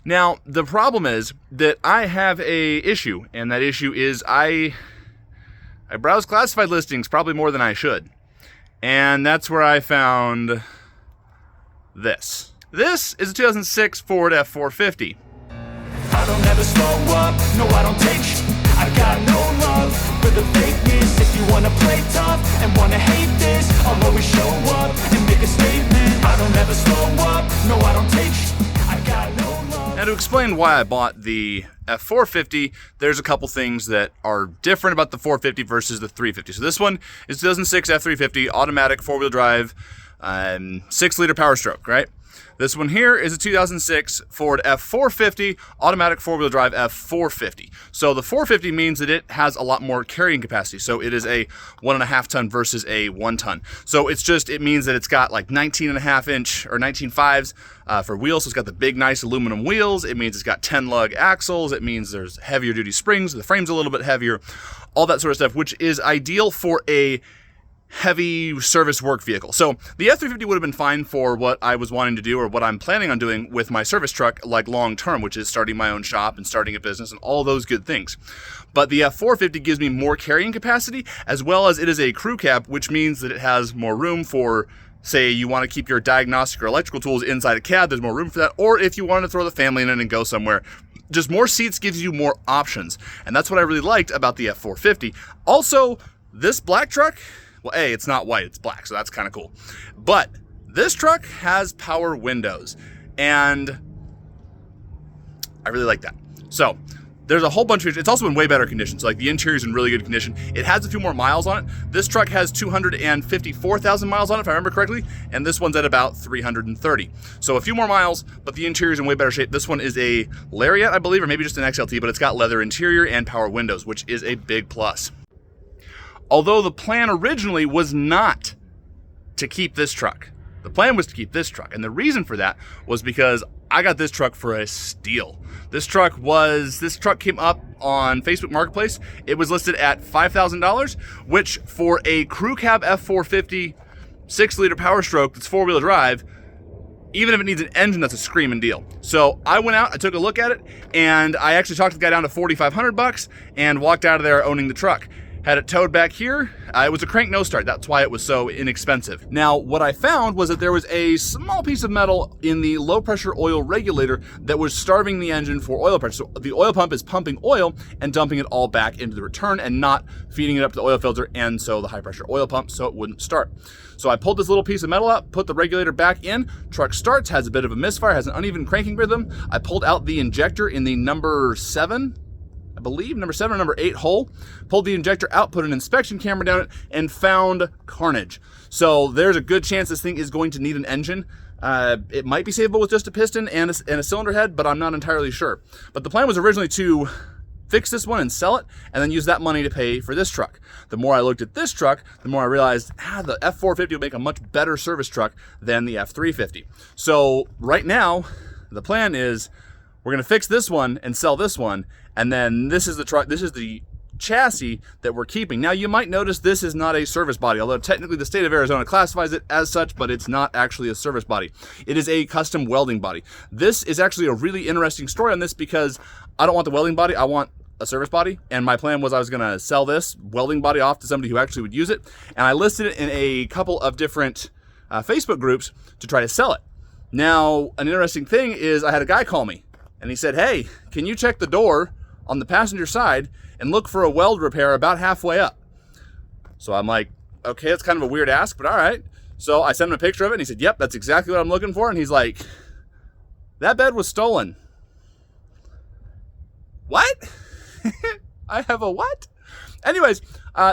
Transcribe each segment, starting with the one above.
Now, the problem is that I have a issue, and that issue is I browse classified listings probably more than I should. And that's where I found this. This is a 2006 Ford F450. I don't ever slow up, no I don't take sh- I got no love for the fakeness. If you wanna play tough and wanna hate this, I'll always show up and make a statement. I don't ever slow up, no I don't take sh- I got no love. Now, to explain why I bought the F450, there's a couple things that are different about the 450 versus the 350. So this one is 2006 F350, automatic, four-wheel drive, 6-liter Power Stroke, right? This one here is a 2006 Ford F450, automatic four-wheel drive F450. So the 450 means that it has a lot more carrying capacity. So it is a 1.5 ton versus a 1 ton. So it means that it's got like 19.5 inch or 19.5s for wheels. So it's got the big, nice aluminum wheels. It means it's got 10 lug axles. It means there's heavier duty springs. The frame's a little bit heavier, all that sort of stuff, which is ideal for a heavy service work vehicle. So the F350 would have been fine for what I was wanting to do or what I'm planning on doing with my service truck, like long term, which is starting my own shop and starting a business and all those good things. But the F450 gives me more carrying capacity, as well as it is a crew cab, which means that it has more room for, say, you want to keep your diagnostic or electrical tools inside a cab, there's more room for that. Or if you want to throw the family in it and go somewhere, just more seats gives you more options. And that's what I really liked about the F450. Also, this black truck, well, A, it's not white, it's black, so that's kind of cool. But this truck has power windows, and I really like that. So there's a whole bunch of, it's also in way better condition. So like the interior's in really good condition. It has a few more miles on it. This truck has 254,000 miles on it, if I remember correctly, and this one's at about 330. So a few more miles, but the interior's in way better shape. This one is a Lariat, I believe, or maybe just an XLT, but it's got leather interior and power windows, which is a big plus. Although the plan originally was not to keep this truck. The plan was to keep this truck. And the reason for that was because I got this truck for a steal. This truck came up on Facebook Marketplace. It was listed at $5,000, which for a crew cab F450 6-liter Power Stroke that's four-wheel drive, even if it needs an engine, that's a screaming deal. So I went out, I took a look at it, and I actually talked the guy down to $4,500 and walked out of there owning the truck. Had it towed back here. It was a crank no start. That's why it was so inexpensive. Now, what I found was that there was a small piece of metal in the low pressure oil regulator that was starving the engine for oil pressure. So the oil pump is pumping oil and dumping it all back into the return and not feeding it up to the oil filter and so the high pressure oil pump so it wouldn't start. So I pulled this little piece of metal out, put the regulator back in, truck starts, has a bit of a misfire, has an uneven cranking rhythm. I pulled out the injector in the number 7, I believe, number 7 or number 8 hole, pulled the injector out, put an inspection camera down it, and found carnage. So there's a good chance this thing is going to need an engine. It might be savable with just a piston and a cylinder head, but I'm not entirely sure. But the plan was originally to fix this one and sell it, and then use that money to pay for this truck. The more I looked at this truck, the more I realized, the F450 will make a much better service truck than the F350. So right now, the plan is we're going to fix this one and sell this one, and then this is the truck, this is the chassis that we're keeping. Now, you might notice this is not a service body, although technically the state of Arizona classifies it as such, but it's not actually a service body. It is a custom welding body. This is actually a really interesting story on this because I don't want the welding body, I want a service body, and my plan was I was going to sell this welding body off to somebody who actually would use it, and I listed it in a couple of different Facebook groups to try to sell it. Now, an interesting thing is I had a guy call me, and he said, hey, can you check the door on the passenger side and look for a weld repair about halfway up? So I'm like, okay, that's kind of a weird ask, but all right. So I sent him a picture of it, and he said, yep, that's exactly what I'm looking for. And he's like, that bed was stolen. What? I have a what? Anyways,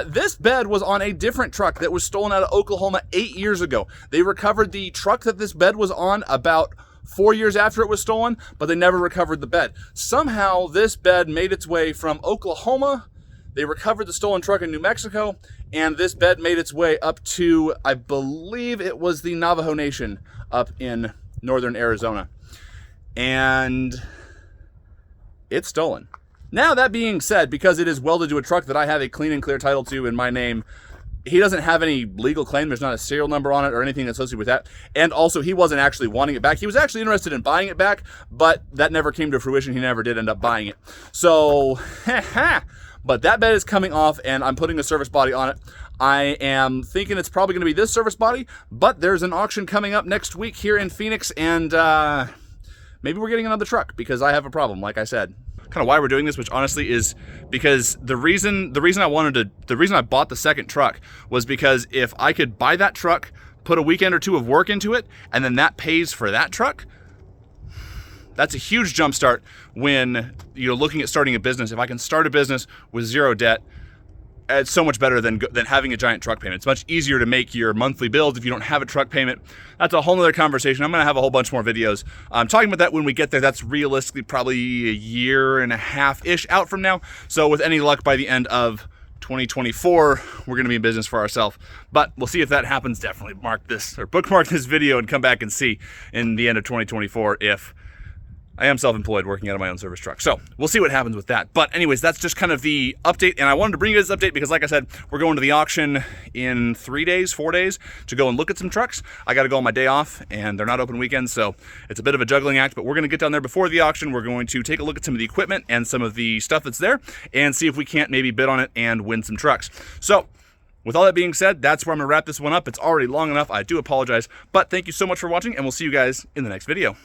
this bed was on a different truck that was stolen out of Oklahoma 8 years ago. They recovered the truck that this bed was on about 4 years after it was stolen, but they never recovered the bed. Somehow, this bed made its way from Oklahoma. They recovered the stolen truck in New Mexico, and this bed made its way up to, I believe it was the Navajo Nation up in northern Arizona. And it's stolen. Now, that being said, because it is welded to a truck that I have a clean and clear title to in my name, he doesn't have any legal claim. There's not a serial number on it or anything associated with that. And also, he wasn't actually wanting it back. He was actually interested in buying it back, but that never came to fruition. He never did end up buying it. So, but that bed is coming off, and I'm putting a service body on it. I am thinking it's probably going to be this service body, but there's an auction coming up next week here in Phoenix, and maybe we're getting another truck because I have a problem, like I said. Kind of why we're doing this, which honestly is because the reason I bought the second truck was because if I could buy that truck, put a weekend or two of work into it, and then that pays for that truck, that's a huge jump start when you're looking at starting a business. If I can start a business with zero debt, it's so much better than having a giant truck payment. It's much easier to make your monthly bills if you don't have a truck payment. That's a whole other conversation. I'm going to have a whole bunch more videos. I'm talking about that when we get there. That's realistically probably a year and a half-ish out from now. So with any luck, by the end of 2024, we're going to be in business for ourselves. But we'll see if that happens. Definitely bookmark this video and come back and see in the end of 2024 if I am self-employed working out of my own service truck. So we'll see what happens with that. But anyways, that's just kind of the update. And I wanted to bring you this update because, like I said, we're going to the auction in 4 days to go and look at some trucks. I got to go on my day off, and they're not open weekends, so it's a bit of a juggling act. But we're going to get down there before the auction. We're going to take a look at some of the equipment and some of the stuff that's there and see if we can't maybe bid on it and win some trucks. So with all that being said, that's where I'm going to wrap this one up. It's already long enough. I do apologize. But thank you so much for watching, and we'll see you guys in the next video.